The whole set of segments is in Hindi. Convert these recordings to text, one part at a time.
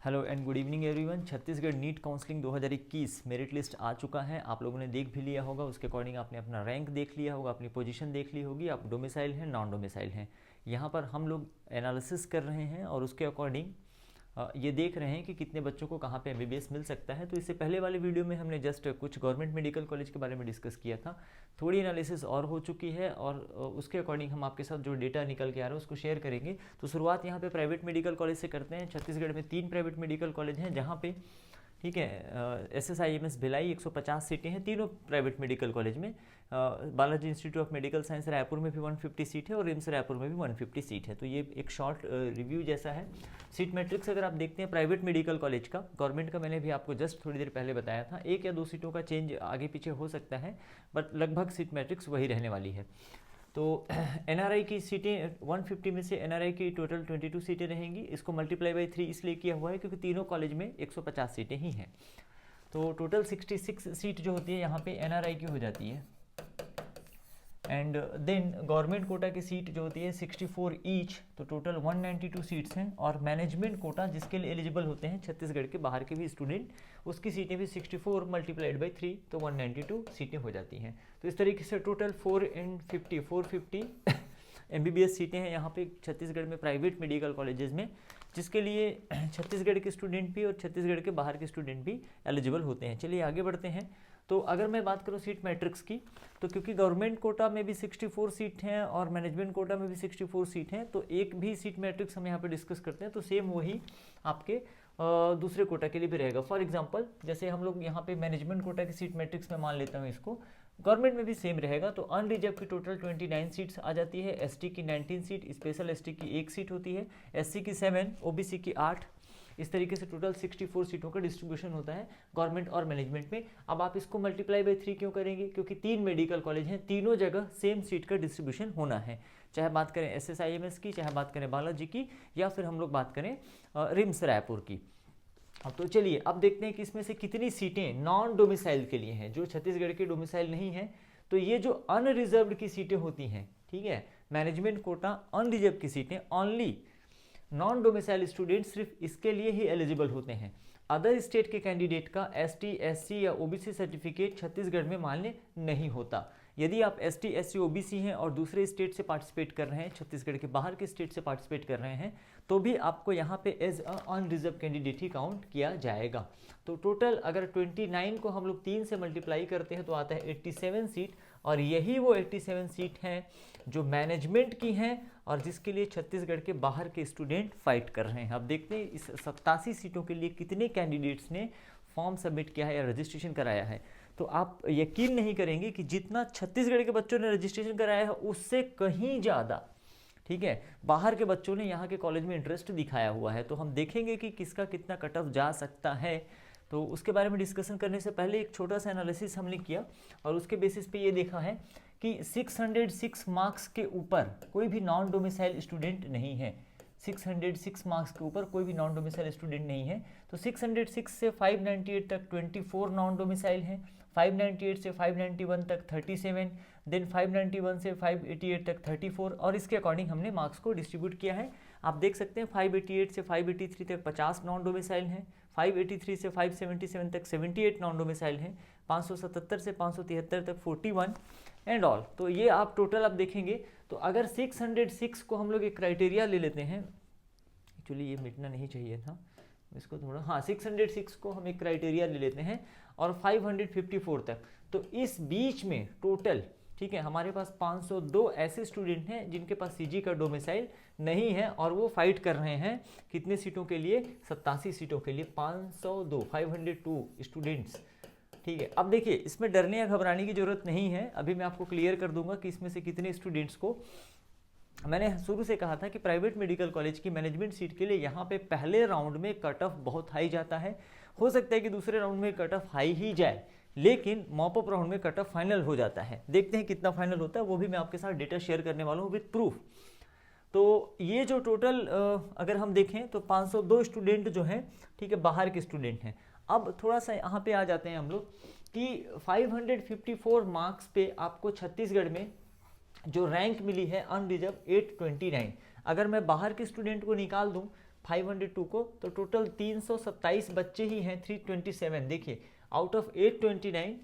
Hello and good evening everyone. Chhattisgarh NEET counselling 2021 merit list आ चुका है। आप लोगों ने देख भी लिया होगा, उसके अकॉर्डिंग आपने अपना रैंक देख लिया होगा, अपनी पोजीशन देख ली होगी, आप डोमिसाइल हैं नॉन डोमिसाइल हैं। यहाँ पर हम लोग एनालिसिस कर रहे हैं और उसके अकॉर्डिंग ये देख रहे हैं कि कितने बच्चों को कहाँ पे एमबीबीएस मिल सकता है। तो इससे पहले वाले वीडियो में हमने जस्ट कुछ गवर्नमेंट मेडिकल कॉलेज के बारे में डिस्कस किया था। थोड़ी एनालिसिस और हो चुकी है और उसके अकॉर्डिंग हम आपके साथ जो डेटा निकल के आ रहा है उसको शेयर करेंगे। तो शुरुआत यहाँ पे प्राइवेट मेडिकल कॉलेज से करते हैं। छत्तीसगढ़ में 3 प्राइवेट मेडिकल कॉलेज हैं जहाँ पे ठीक है SSIMS भिलाई 150 सीटें हैं तीनों प्राइवेट मेडिकल कॉलेज में। Balaji institute of Medical science Raipur में भी 150 सीट है और रिम्स रायपुर में भी 150 सीट है। तो ये एक शॉर्ट रिव्यू जैसा है। सीट मैट्रिक्स अगर आप देखते हैं प्राइवेट मेडिकल कॉलेज का, गवर्नमेंट का मैंने भी आपको जस्ट थोड़ी देर पहले बताया था, 1 या 2 सीटों का चेंज आगे पीछे हो सकता है, बट लगभग सीट मैट्रिक्स वही रहने वाली है। तो एनआरआई की सीटें 150 में से एनआरआई की टोटल 22 सीटें रहेंगी। इसको मल्टीप्लाई बाई 3 इसलिए किया हुआ है क्योंकि तीनों कॉलेज में 150 सीटें ही हैं। तो टोटल 66 सीट जो होती है यहाँ पे एनआरआई की हो जाती है। एंड देन गवर्नमेंट कोटा की सीट जो होती है 64 ईच, तो टोटल 192 सीट्स हैं। और मैनेजमेंट कोटा जिसके लिए एलिजिबल होते हैं छत्तीसगढ़ के बाहर के भी स्टूडेंट, उसकी सीटें भी 64 मल्टीप्लाइड बाई 3 तो 192 सीटें हो जाती हैं। तो इस तरीके से टोटल 450 एमबीबीएस सीटें हैं यहाँ पे छत्तीसगढ़ में प्राइवेट मेडिकल कॉलेजेस में, जिसके लिए छत्तीसगढ़ के स्टूडेंट भी और छत्तीसगढ़ के बाहर के स्टूडेंट भी एलिजिबल होते हैं। चलिए आगे बढ़ते हैं। तो अगर मैं बात करूँ सीट मैट्रिक्स की, तो क्योंकि गवर्नमेंट कोटा में भी 64 सीट हैं और मैनेजमेंट कोटा में भी 64 सीट हैं, तो एक भी सीट मैट्रिक्स हम यहाँ पे डिस्कस करते हैं तो सेम वही आपके दूसरे कोटा के लिए भी रहेगा। फॉर एग्जांपल जैसे हम लोग यहाँ पे मैनेजमेंट कोटा की सीट मैट्रिक्स में मान लेता हूँ इसको, गवर्नमेंट में भी सेम रहेगा। तो अनरिजर्व की टोटल 29 सीट्स आ जाती है, एसटी की 19 सीट, स्पेशल एसटी की 1 सीट होती है, एससी की 7, ओबीसी की 8, इस तरीके से टोटल 64 सीटों का डिस्ट्रीब्यूशन होता है गवर्नमेंट और मैनेजमेंट में। अब आप इसको मल्टीप्लाई बाई 3 क्यों करेंगे? क्योंकि 3 मेडिकल कॉलेज हैं, तीनों जगह सेम सीट का डिस्ट्रीब्यूशन होना है, चाहे बात करें SSIMS की, चाहे बात करें बालाजी की, या फिर हम लोग बात करें रिम्स रायपुर की। अब तो चलिए अब देखते हैं कि इसमें से कितनी सीटें नॉन डोमिसाइल के लिए हैं, जो छत्तीसगढ़ के डोमिसाइल नहीं है। तो ये जो अनरिजर्व्ड की सीटें होती हैं, ठीक है, मैनेजमेंट कोटा अनरिजर्व की सीटें, ओनली नॉन डोमिसाइल स्टूडेंट सिर्फ इसके लिए ही एलिजिबल होते हैं। अदर स्टेट के कैंडिडेट का ST SC या OBC सर्टिफिकेट छत्तीसगढ़ में मान्य नहीं होता। यदि आप ST SC OBC हैं और दूसरे स्टेट से पार्टिसिपेट कर रहे हैं, छत्तीसगढ़ के बाहर के स्टेट से पार्टिसिपेट कर रहे हैं, तो भी आपको यहाँ पे एज अ अनरिजर्व कैंडिडेट ही काउंट किया जाएगा। तो टोटल अगर 29 को हम लोग 3 से मल्टीप्लाई करते हैं तो आता है 87 सीट, और यही वो 87 सीट हैं जो मैनेजमेंट की हैं और जिसके लिए छत्तीसगढ़ के बाहर के स्टूडेंट फाइट कर रहे हैं। अब देखते हैं इस 87 सीटों के लिए कितने कैंडिडेट्स ने फॉर्म सबमिट किया है या रजिस्ट्रेशन कराया है। तो आप यकीन नहीं करेंगे कि जितना छत्तीसगढ़ के बच्चों ने रजिस्ट्रेशन कराया है उससे कहीं ज़्यादा, ठीक है, बाहर के बच्चों ने यहाँ के कॉलेज में इंटरेस्ट दिखाया हुआ है। तो हम देखेंगे कि किसका कितना कट ऑफ जा सकता है। तो उसके बारे में डिस्कशन करने से पहले एक छोटा सा एनालिसिस हमने किया और उसके बेसिस पे ये देखा है कि 606 मार्क्स के ऊपर कोई भी नॉन डोमिसाइल स्टूडेंट नहीं है। 606 मार्क्स के ऊपर कोई भी नॉन डोमिसाइल स्टूडेंट नहीं है। तो 606 से 598 तक 24 नॉन डोमिसाइल हैं, 598 से 591 तक 37, देन 591 से 588 तक 34, और इसके अकॉर्डिंग हमने मार्क्स को डिस्ट्रीब्यूट किया है। आप देख सकते हैं 588 से 583 तक 50 नॉन डोमिसाइल हैं, 583 से 577 तक 78 नॉन डोमिसाइल हैं, 577 से 573 तक 41 एंड ऑल। तो ये आप टोटल आप देखेंगे तो अगर 606 को हम लोग एक क्राइटेरिया ले लेते हैं, एक्चुअली ये मिटना नहीं चाहिए था इसको थोड़ा, हाँ 606 को हम एक क्राइटेरिया ले लेते हैं और 554 तक, तो इस बीच में टोटल, ठीक है, हमारे पास 502 ऐसे स्टूडेंट हैं जिनके पास सीजी का डोमिसाइल नहीं है और वो फाइट कर रहे हैं कितने सीटों के लिए? 87 सीटों के लिए। 502 स्टूडेंट्स, ठीक है। अब देखिए इसमें डरने या घबराने की जरूरत नहीं है, अभी मैं आपको क्लियर कर दूंगा कि इसमें से कितने स्टूडेंट्स को, मैंने शुरू से कहा था कि प्राइवेट मेडिकल कॉलेज की मैनेजमेंट सीट के लिए यहाँ पे पहले राउंड में कट ऑफ बहुत हाई जाता है। हो सकता है कि दूसरे राउंड में कट ऑफ हाई ही जाए, लेकिन मॉप अप राउंड में कट ऑफ फाइनल हो जाता है। देखते हैं कितना फाइनल होता है, वो भी मैं आपके साथ डेटा शेयर करने वाला हूँ विद प्रूफ। तो ये जो टोटल अगर हम देखें तो 502 स्टूडेंट जो हैं, ठीक है, बाहर के स्टूडेंट हैं। अब थोड़ा सा यहाँ पे आ जाते हैं हम लोग कि 554 मार्क्स पे आपको छत्तीसगढ़ में जो रैंक मिली है अनरिजर्व 829, अगर मैं बाहर के स्टूडेंट को निकाल दूं 502 को, तो टोटल 327 बच्चे ही हैं। 327 देखिए, out of 829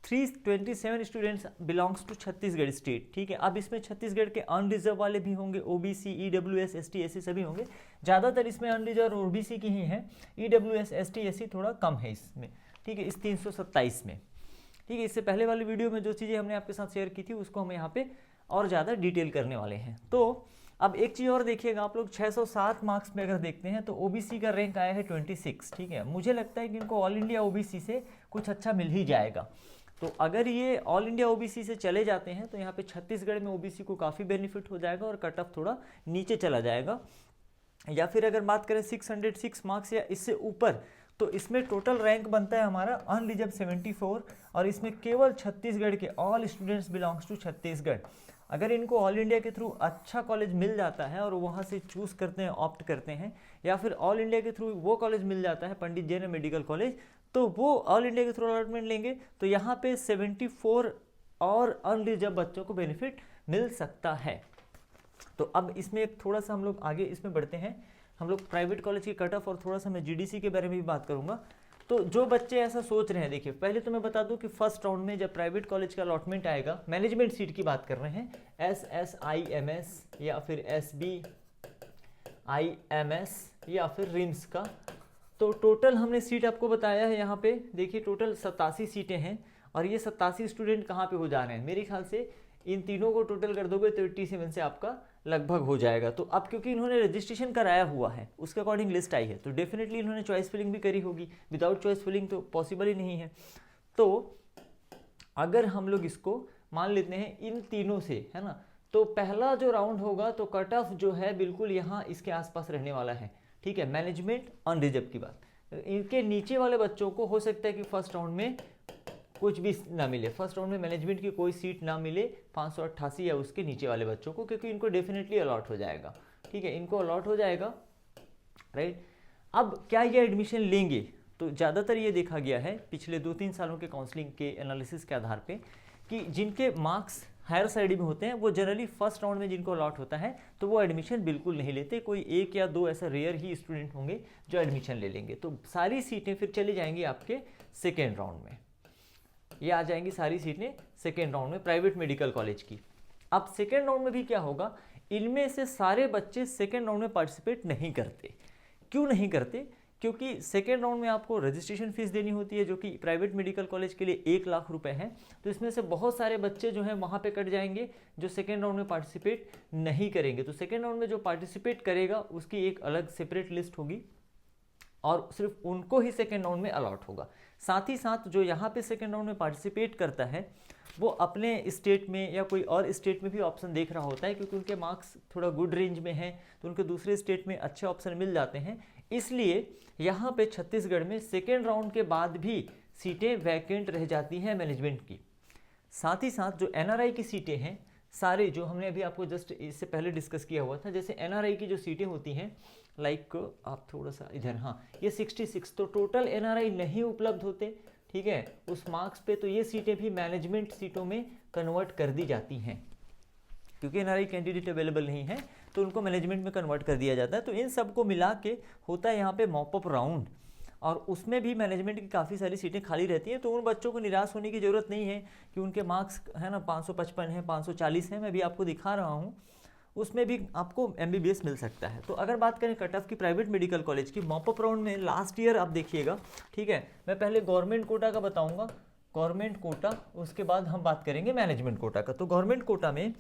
327 students belongs to Chhattisgarh state. ठीक है, अब इसमें छत्तीसगढ़ के अनरिजर्व वाले भी होंगे, ओबीसी, ईडब्ल्यूएस, एसटी, एससी सभी होंगे। ज़्यादातर इसमें अनरिजर्व और ओबीसी की ही हैं, ईडब्ल्यूएस, एसटी, एससी थोड़ा कम है इसमें। ठीक है, इस 327 में। ठीक है, इससे पहले वाली वीडियो में जो चीज़ें हमने आपके साथ शेयर की थी उसको हम यहाँ पे और ज़्यादा डिटेल करने वाले हैं। तो अब एक चीज़ और देखिएगा आप लोग, 607 मार्क्स में अगर देखते हैं तो ओबीसी का रैंक आया है 26। ठीक है, मुझे लगता है कि इनको ऑल इंडिया ओबीसी से कुछ अच्छा मिल ही जाएगा। तो अगर ये ऑल इंडिया ओबीसी से चले जाते हैं तो यहाँ पे छत्तीसगढ़ में ओबीसी को काफ़ी बेनिफिट हो जाएगा और कट ऑफ थोड़ा नीचे चला जाएगा। या फिर अगर बात करें 606 मार्क्स या इससे ऊपर, तो इसमें टोटल रैंक बनता है हमारा अनरिजर्व 74, और इसमें केवल छत्तीसगढ़ के all students belongs to Chhattisgarh. अगर इनको ऑल इंडिया के थ्रू अच्छा कॉलेज मिल जाता है और वहाँ से चूज़ करते हैं, ऑप्ट करते हैं, या फिर ऑल इंडिया के थ्रू वो कॉलेज मिल जाता है पंडित जैन मेडिकल कॉलेज, तो वो ऑल इंडिया के थ्रू अलॉटमेंट लेंगे तो यहाँ पे 74 और अनरिजर्व बच्चों को बेनिफिट मिल सकता है। तो अब इसमें एक थोड़ा सा हम लोग आगे इसमें बढ़ते हैं, हम लोग प्राइवेट कॉलेज की कट ऑफ और थोड़ा सा मैं जीडीसी के बारे में भी बात करूंगा। तो जो बच्चे ऐसा सोच रहे हैं, देखिए पहले तो मैं बता दूं कि फर्स्ट राउंड में जब प्राइवेट कॉलेज का अलॉटमेंट आएगा, मैनेजमेंट सीट की बात कर रहे हैं, SSIMS या फिर SBIMS या फिर रिम्स का, तो टोटल हमने सीट आपको बताया है यहाँ पे। देखिए टोटल 87 सीटें हैं और ये 87 स्टूडेंट कहाँ पे हो जा रहे हैं, मेरे ख्याल से इन तीनों को टोटल कर दोगे तो 87 से आपका लगभग हो जाएगा। तो अब क्योंकि इन्होंने रजिस्ट्रेशन कराया हुआ है उसके अकॉर्डिंग लिस्ट आई है, तो डेफिनेटली इन्होंने चॉइस फिलिंग भी करी होगी, विदाउट चॉइस फिलिंग तो पॉसिबल ही नहीं है। तो अगर हम लोग इसको मान लेते हैं इन तीनों से, है ना, तो पहला जो राउंड होगा तो कट ऑफ जो है बिल्कुल यहाँ इसके आसपास रहने वाला है। ठीक है, मैनेजमेंट अनरिजर्व की बात, इनके नीचे वाले बच्चों को हो सकता है कि फर्स्ट राउंड में कुछ भी ना मिले, फर्स्ट राउंड में मैनेजमेंट की कोई सीट ना मिले 588 या उसके नीचे वाले बच्चों को, क्योंकि इनको डेफिनेटली अलॉट हो जाएगा। ठीक है, इनको अलॉट हो जाएगा, राइट। अब क्या ये एडमिशन लेंगे, तो ज़्यादातर ये देखा गया है पिछले 2-3 सालों के काउंसलिंग के एनालिसिस के आधार पे कि जिनके मार्क्स हायर साइड में होते हैं वो जनरली फर्स्ट राउंड में जिनको अलॉट होता है तो वो एडमिशन बिल्कुल नहीं लेते, कोई 1 या 2 ऐसा रेयर ही स्टूडेंट होंगे जो एडमिशन ले लेंगे। तो सारी सीटें फिर चली जाएंगी आपके सेकेंड राउंड में, ये आ जाएंगी सारी सीटें सेकेंड राउंड में प्राइवेट मेडिकल कॉलेज की। अब सेकेंड राउंड में भी क्या होगा, इनमें से सारे बच्चे सेकेंड राउंड में पार्टिसिपेट नहीं करते। क्यों नहीं करते, क्योंकि सेकेंड राउंड में आपको रजिस्ट्रेशन फीस देनी होती है जो कि प्राइवेट मेडिकल कॉलेज के लिए 1 लाख रुपए है। तो इसमें से बहुत सारे बच्चे जो हैं वहाँ पे कट जाएंगे जो सेकेंड राउंड में पार्टिसिपेट नहीं करेंगे। तो सेकेंड राउंड में जो पार्टिसिपेट करेगा उसकी एक अलग सेपरेट लिस्ट होगी और सिर्फ उनको ही सेकेंड राउंड में अलॉट होगा। साथ ही साथ जो यहाँ पे सेकेंड राउंड में पार्टिसिपेट करता है वो अपने स्टेट में या कोई और स्टेट में भी ऑप्शन देख रहा होता है, क्योंकि उनके मार्क्स थोड़ा गुड रेंज में हैं तो उनके दूसरे स्टेट में अच्छे ऑप्शन मिल जाते हैं। इसलिए यहाँ पे छत्तीसगढ़ में सेकेंड राउंड के बाद भी सीटें वैकेंट रह जाती हैं मैनेजमेंट की। साथ ही साथ जो एनआरआई की सीटें हैं, सारे जो हमने अभी आपको जस्ट इससे पहले डिस्कस किया हुआ था, जैसे एनआरआई की जो सीटें होती हैं, लाइक आप थोड़ा सा इधर, हाँ ये 66, तो टोटल एनआरआई नहीं उपलब्ध होते, ठीक है, उस मार्क्स पे, तो ये सीटें भी मैनेजमेंट सीटों में कन्वर्ट कर दी जाती हैं। क्योंकि एनआरआई कैंडिडेट अवेलेबल नहीं है तो उनको मैनेजमेंट में कन्वर्ट कर दिया जाता है। तो इन सबको मिला के होता है यहाँ पे मॉप अप राउंड, और उसमें भी मैनेजमेंट की काफ़ी सारी सीटें खाली रहती हैं। तो उन बच्चों को निराश होने की ज़रूरत नहीं है कि उनके मार्क्स है ना 555 है, 540 है, मैं भी आपको दिखा रहा हूँ, उसमें भी आपको MBBS मिल सकता है। तो अगर बात करें कट ऑफ की प्राइवेट मेडिकल कॉलेज की, मॉप अप राउंड में लास्ट ईयर आप देखिएगा, ठीक है, मैं पहले गवर्नमेंट कोटा का बताऊँगा, गवर्नमेंट कोटा, उसके बाद हम बात करेंगे मैनेजमेंट कोटा का। तो गवर्नमेंट कोटा में,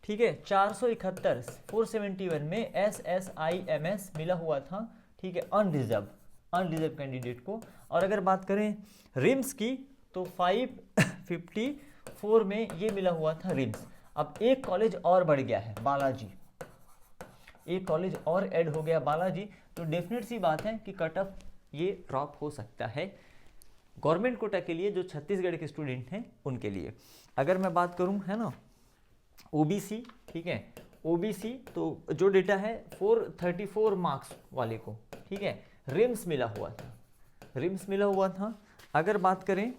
ठीक है, 471 471 में SSIMS मिला हुआ था, ठीक है, अनरिजर्व कैंडिडेट को। और अगर बात करें रिम्स की तो 554 में ये मिला हुआ था रिम्स। अब एक कॉलेज और बढ़ गया है, बालाजी, एक कॉलेज और ऐड हो गया बालाजी, तो डेफिनेट सी बात है कि कट ऑफ ये ड्रॉप हो सकता है गवर्नमेंट कोटा के लिए, जो छत्तीसगढ़ के स्टूडेंट हैं उनके लिए। अगर मैं बात करूं, है ना, ओबीसी, ठीक है, ओबीसी तो जो डेटा है 434 मार्क्स वाले को, ठीक है, रिम्स मिला हुआ था। अगर बात करें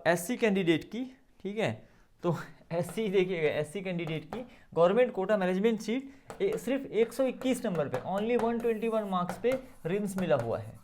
SC कैंडिडेट की, ठीक है, तो एससी देखिएगा, एससी कैंडिडेट की गवर्नमेंट कोटा मैनेजमेंट सीट सिर्फ 121 नंबर पे, ओनली 121 मार्क्स पे रिम्स मिला हुआ है।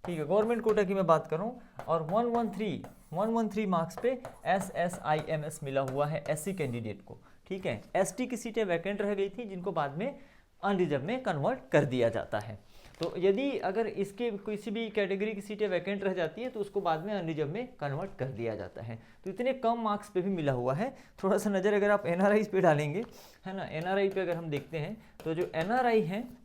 ठीक है, गवर्नमेंट कोटा की मैं बात करूं, और 113 मार्क्स पे SSIMS मिला हुआ है एससी कैंडिडेट को। ठीक है, एसटी की सीटें वैकेंट रह गई थी जिनको बाद में अनरिजर्व में कन्वर्ट कर दिया जाता है। तो यदि अगर इसके किसी भी कैटेगरी की सीटें वैकेंट रह जाती है तो उसको बाद में अनरिजर्व में कन्वर्ट कर दिया जाता है। तो इतने कम मार्क्स पे भी मिला हुआ है। थोड़ा सा नज़र अगर आप एनआरआई पे डालेंगे, है ना, एनआरआई पे अगर हम देखते हैं तो जो एनआरआई हैं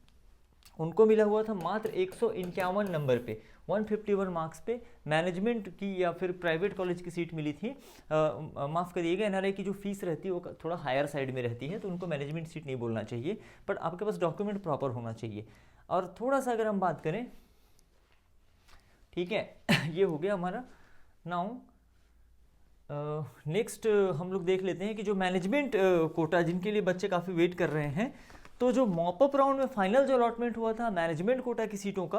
उनको मिला हुआ था मात्र 151 नंबर पे, 151 मार्क्स पे मैनेजमेंट की या फिर प्राइवेट कॉलेज की सीट मिली थी। माफ़ करिएगा, एनआरआई की जो फीस रहती है वो थोड़ा हायर साइड में रहती है, तो उनको मैनेजमेंट सीट नहीं बोलना चाहिए, बट आपके पास डॉक्यूमेंट प्रॉपर होना चाहिए। और थोड़ा सा अगर हम बात करें, ठीक है, ये हो गया हमारा। नाउ नेक्स्ट हम लोग देख लेते हैं कि जो मैनेजमेंट कोटा जिनके लिए बच्चे काफ़ी वेट कर रहे हैं, तो जो मॉपअप राउंड में फाइनल जो अलॉटमेंट हुआ था मैनेजमेंट कोटा की सीटों का,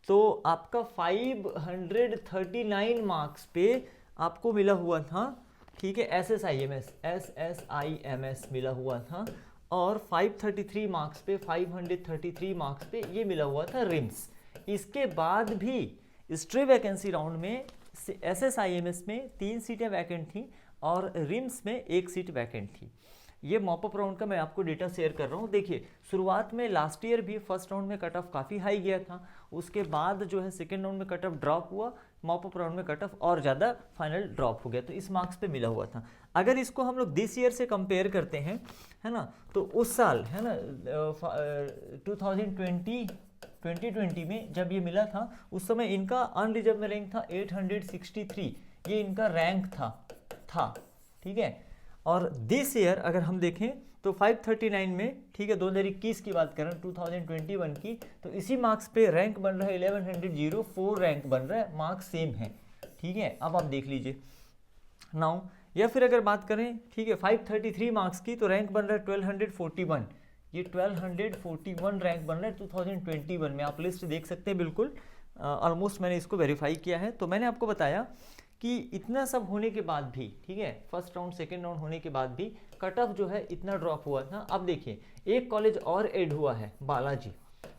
तो आपका 539 मार्क्स पे आपको मिला हुआ था। ठीक है, SSIMS मिला हुआ था, और 533 मार्क्स पे 533 मार्क्स पे ये मिला हुआ था रिम्स। इसके बाद भी स्ट्रे वैकेंसी राउंड में SSIMS में 3 सीटें वैकेंट थी और रिम्स में 1 सीट वैकेंट थी। ये मॉपअप राउंड का मैं आपको डेटा शेयर कर रहा हूँ। देखिए, शुरुआत में लास्ट ईयर भी फर्स्ट राउंड में कट ऑफ काफ़ी हाई गया था, उसके बाद जो है सेकेंड राउंड में कट ऑफ ड्रॉप हुआ, मॉपअप राउंड में कट ऑफ और ज़्यादा फाइनल ड्रॉप हो गया, तो इस मार्क्स पे मिला हुआ था। अगर इसको हम लोग दिस ईयर से कंपेयर करते हैं, है ना, तो उस साल, है ना, 2020 में जब ये मिला था उस समय इनका अनरिजर्व में रैंक था 863, ये इनका रैंक था। ठीक है, और दिस ईयर अगर हम देखें तो 539 में, ठीक है, 2021 की बात करें, 2021 की, तो इसी मार्क्स पे रैंक बन रहा है 1104 रैंक बन रहा है, मार्क्स सेम है। ठीक है, अब आप देख लीजिए नाउ, या फिर अगर बात करें, ठीक है, 533 मार्क्स की, तो रैंक बन रहा है 1241, ये 1241 रैंक बन रहा है 2021 में। आप लिस्ट देख सकते हैं, बिल्कुल ऑलमोस्ट मैंने इसको वेरीफाई किया है। तो मैंने आपको बताया कि इतना सब होने के बाद भी, ठीक है, फर्स्ट राउंड सेकेंड राउंड होने के बाद भी कट ऑफ जो है इतना ड्रॉप हुआ था। अब देखिए, एक कॉलेज और ऐड हुआ है, बालाजी।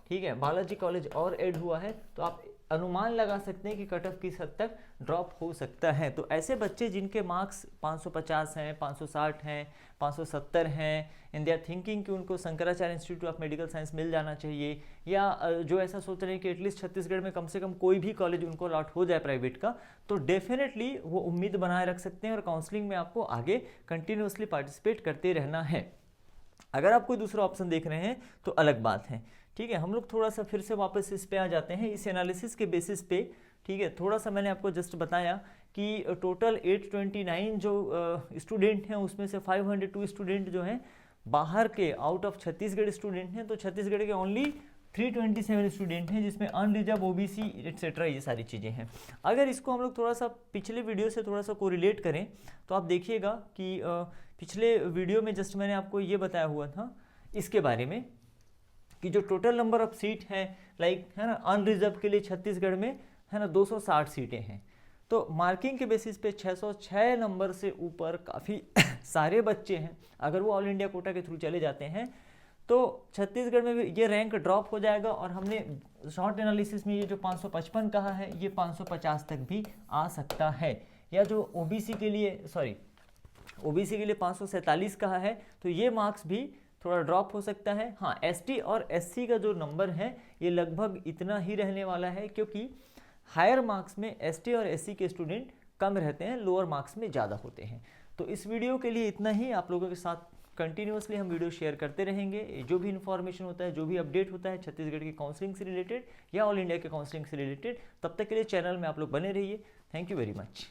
ठीक है, बालाजी कॉलेज और ऐड हुआ है, तो आप अनुमान लगा सकते हैं कि कट ऑफ किस हद तक ड्रॉप हो सकता है। तो ऐसे बच्चे जिनके मार्क्स 550 हैं, 560 हैं, 570 हैं, एंड दे आर थिंकिंग कि उनको Shankaracharya Institute of Medical Science मिल जाना चाहिए, या जो ऐसा सोच रहे हैं कि एटलीस्ट छत्तीसगढ़ में कम से कम कोई भी कॉलेज उनको अलॉट हो जाए प्राइवेट का, तो डेफिनेटली वो उम्मीद बनाए रख सकते हैं और काउंसलिंग में आपको आगे कंटिन्यूसली पार्टिसिपेट करते रहना है। अगर आप कोई दूसरा ऑप्शन देख रहे हैं तो अलग बात है। ठीक है, हम लोग थोड़ा सा फिर से वापस इस पे आ जाते हैं, इस एनालिसिस के बेसिस पे। ठीक है, थोड़ा सा मैंने आपको जस्ट बताया कि टोटल 829 जो स्टूडेंट हैं उसमें से 502 स्टूडेंट जो हैं बाहर के, आउट ऑफ छत्तीसगढ़ स्टूडेंट हैं, तो छत्तीसगढ़ के ओनली 327 स्टूडेंट हैं जिसमें अनरिजर्व, ओबीसी एटसेट्रा ये सारी चीज़ें हैं। अगर इसको हम लोग थोड़ा सा पिछले वीडियो से थोड़ा सा कोरिलेट करें तो आप देखिएगा कि पिछले वीडियो में जस्ट मैंने आपको ये बताया हुआ था इसके बारे में कि जो टोटल नंबर ऑफ सीट है, लाइक, है ना, अनरिजर्व के लिए छत्तीसगढ़ में, है ना, 260 सीटें हैं। तो मार्किंग के बेसिस पे 606 नंबर से ऊपर काफ़ी सारे बच्चे हैं। अगर वो ऑल इंडिया कोटा के थ्रू चले जाते हैं तो छत्तीसगढ़ में भी ये रैंक ड्रॉप हो जाएगा, और हमने शॉर्ट एनालिसिस में ये जो 555 कहा है ये 550 तक भी आ सकता है। या जो ओबीसी के लिए 547 कहा है, तो ये मार्क्स भी थोड़ा ड्रॉप हो सकता है। हाँ, एसटी और एससी का जो नंबर है ये लगभग इतना ही रहने वाला है, क्योंकि हायर मार्क्स में एसटी और एससी के स्टूडेंट कम रहते हैं, लोअर मार्क्स में ज़्यादा होते हैं। तो इस वीडियो के लिए इतना ही। आप लोगों के साथ कंटिन्यूसली हम वीडियो शेयर करते रहेंगे। जो भी इन्फॉर्मेशन होता है, जो भी अपडेट होता है छत्तीसगढ़ की काउंसलिंग से रिलेटेड या ऑल इंडिया के काउंसलिंग से रिलेटेड, तब तक के लिए चैनल में आप लोग बने रहिए। Thank you very much.